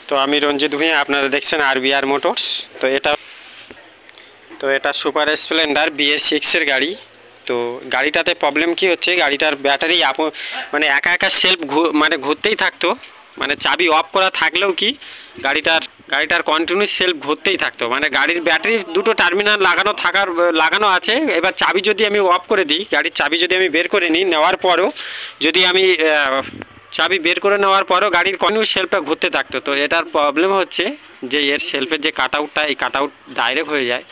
তো আমি রঞ্জিত ভূঁইয়া, আপনারা দেখছেন RBR মোটরস। তো এটা সুপার স্প্লেন্ডার BS6 এর গাড়ি। তো গাড়িটাতে প্রবলেম কি হচ্ছে, গাড়িটার ব্যাটারি মানে একা একা সেলফ মানে ঘুরতেই থাকতো, মানে চাবি অফ করা থাকলেও কি গাড়িটার কন্টিনিউ সেলফ ঘুরতেই থাকতো। মানে গাড়ির ব্যাটারি দুটো টার্মিনাল লাগানো আছে। এবার চাবি যদি আমি অফ করে দিই, গাড়ির চাবি যদি আমি বের করে নিই, নেওয়ার পরও যদি আমি চাবি বের করে নেওয়ার পরও গাড়ির কন্টিনিউ সেলফটা ঘুরতে থাকতো। তো এটার প্রবলেম হচ্ছে যে এর সেলফের যে কাট আউটটা, এই কাট আউট ডাইরেক্ট হয়ে যায়।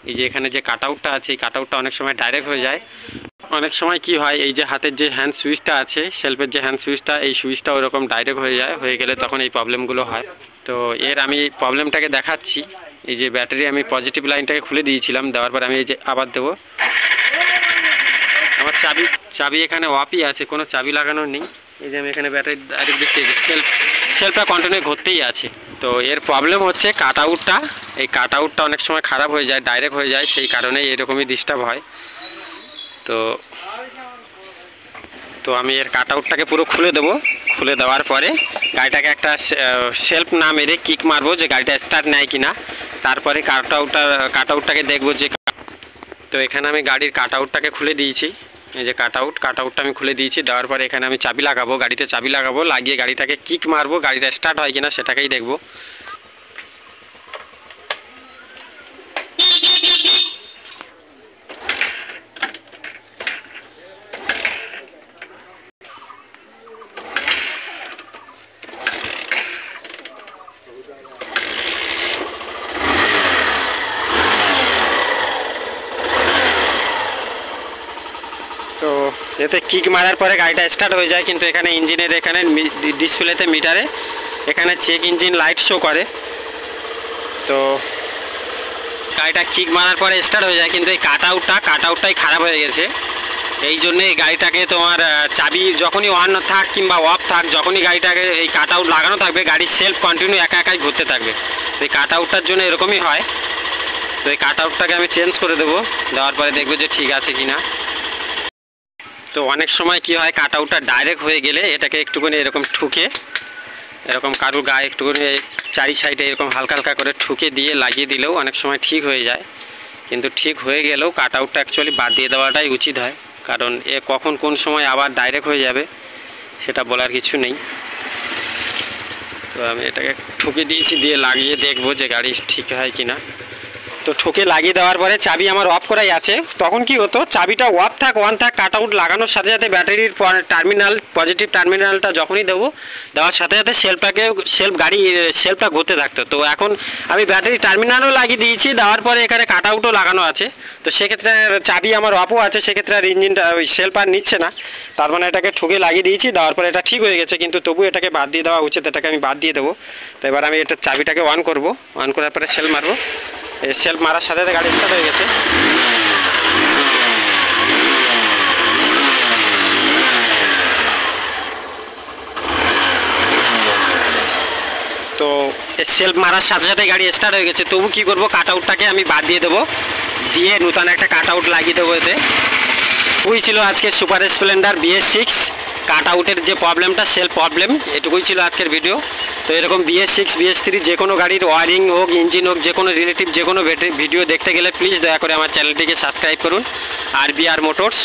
এই যে এখানে যে কাট আউটটা আছে, এই কাট আউটটা অনেক সময় ডাইরেক্ট হয়ে যায়। অনেক সময় কি হয়, এই যে হাতের যে হ্যান্ড সুইচটা আছে, সেলফের যে হ্যান্ড সুইচটা, এই সুইচটা ওরকম ডাইরেক্ট হয়ে গেলে তখন এই প্রবলেমগুলো হয়। তো এর আমি প্রবলেমটাকে দেখাচ্ছি। এই যে ব্যাটারি আমি পজিটিভ লাইনটাকে খুলে দিয়েছিলাম, দেওয়ার পর আমি এই যে আবার দেবো। আমার চাবি এখানে অফই আছে, কোনো চাবি লাগানো নেই। এই যে আমি এখানে ব্যাটারি ডাইরেক্ট দিচ্ছি, সেলফটা কন্টিনিউ ঘুরতেই আছে। তো এর প্রবলেম হচ্ছে কাট আউটটা, এই কাট আউটটা অনেক সময় খারাপ হয়ে যায়, ডাইরেক্ট হয়ে যায়, সেই কারণে এরকমই ডিস্টার্ব হয়। তো আমি এর কাট আউটটাকে পুরো খুলে দেবো। খুলে দেওয়ার পরে গাড়িটাকে একটা সেলফ না মেরে কিক মারবো যে গাড়িটা স্টার্ট নেয় কিনা। তারপরে কাট আউটটাকে দেখবো যে। তো এখানে আমি গাড়ির কাট আউটটাকে খুলে দিয়েছি। এই যে কাট আউটটা আমি খুলে দিয়েছি। দেওয়ার পরে এখানে আমি চাবি লাগাবো, গাড়িতে চাবি লাগাবো, লাগিয়ে গাড়িটাকে কিক মারবো, গাড়িটা স্টার্ট হয় কিনা সেটাকেই দেখবো। তো এতে কিক মারার পরে গাড়িটা স্টার্ট হয়ে যায়, কিন্তু এখানে ইঞ্জিনের এখানে ডিসপ্লেতে মিটারে এখানে চেক ইঞ্জিন লাইট শো করে। তো গাড়িটা কিক মারার পরে স্টার্ট হয়ে যায়, কিন্তু এই কাট আউটটাই খারাপ হয়ে গেছে। এই জন্যে এই গাড়িটাকে তোমার চাবি যখনই অন থাক কিংবা অফ থাক, যখনই গাড়িটাকে এই কাট আউট লাগানো থাকবে, গাড়ির সেলফ কন্টিনিউ একাই ঘুরতে থাকবে। তো এই কাট আউটটার জন্য এরকমই হয়। তো এই কাট আউটটাকে আমি চেঞ্জ করে দেবো, দেওয়ার পরে দেখবো যে ঠিক আছে কিনা। তো অনেক সময় কি হয়, কাট আউটটা ডাইরেক্ট হয়ে গেলে এটাকে একটুখানি এরকম ঠুকে, এরকম কারুর গায়ে একটুখানি চারি সাইডে এরকম হালকা হালকা করে ঠুকে দিয়ে লাগিয়ে দিলেও অনেক সময় ঠিক হয়ে যায়। কিন্তু ঠিক হয়ে গেলেও কাট আউটটা অ্যাকচুয়ালি বাদ দিয়ে দেওয়াটাই উচিত হয়, কারণ এ কখন কোন সময় আবার ডাইরেক্ট হয়ে যাবে সেটা বলার কিছু নেই। তো আমি এটাকে ঠুকে দিয়েছি, দিয়ে লাগিয়ে দেখবো যে গাড়ি ঠিক হয় কিনা। তো ঠুকে লাগিয়ে দেওয়ার পরে চাবি আমার অফ করাই আছে। তখন কি হতো, চাবিটা অফ থাক অন থাক, কাট আউট লাগানোর সাথে সাথে ব্যাটারির পজিটিভ টার্মিনালটা যখনই দেওয়ার সাথে সাথে সেলফটা ঘুরতে থাকতো। তো এখন আমি ব্যাটারি টার্মিনালও লাগিয়ে দিয়েছি, দেওয়ার পরে এখানে কাট আউটও লাগানো আছে। তো সেক্ষেত্রে চাবি আমার অফও আছে, সেক্ষেত্রে আর ইঞ্জিনটা ওই সেলফ আর নিচ্ছে না। তার মানে এটাকে ঠুকে লাগিয়ে দিয়েছি, দেওয়ার পরে এটা ঠিক হয়ে গেছে, কিন্তু তবু এটাকে বাদ দিয়ে দেওয়া উচিত, এটাকে আমি বাদ দিয়ে দেবো। তো এবার আমি এটা চাবিটাকে অন করবো, অন করার পরে সেলফ মারবো। এই সেলফ মারার সাথে সাথে গাড়ি স্টার্ট হয়ে গেছে। তো সেলফ মারার সাথে সাথে গাড়ি স্টার্ট হয়ে গেছে। তবু কি করব, কাট আউটটাকে আমি বাদ দিয়ে দেবো, দিয়ে নতুন একটা কাট আউট লাগিয়ে দেবো এতে। ওই ছিল আজকের সুপার স্প্লেন্ডার BS6 কাট আউটের যে প্রবলেমটা, সেলফ প্রবলেম, এটুকুই ছিল আজকের ভিডিও। তো এরকম BS6 BS3 যে কোনো গাড়ির ওয়ারিং হোক, ইঞ্জিন হোক, যে কোনো রিলেটিভ যে কোনো ভিডিও দেখতে গেলে প্লিজ দয়া করে আমার চ্যানেলটিকে সাবস্ক্রাইব করুন, RBR মোটরস।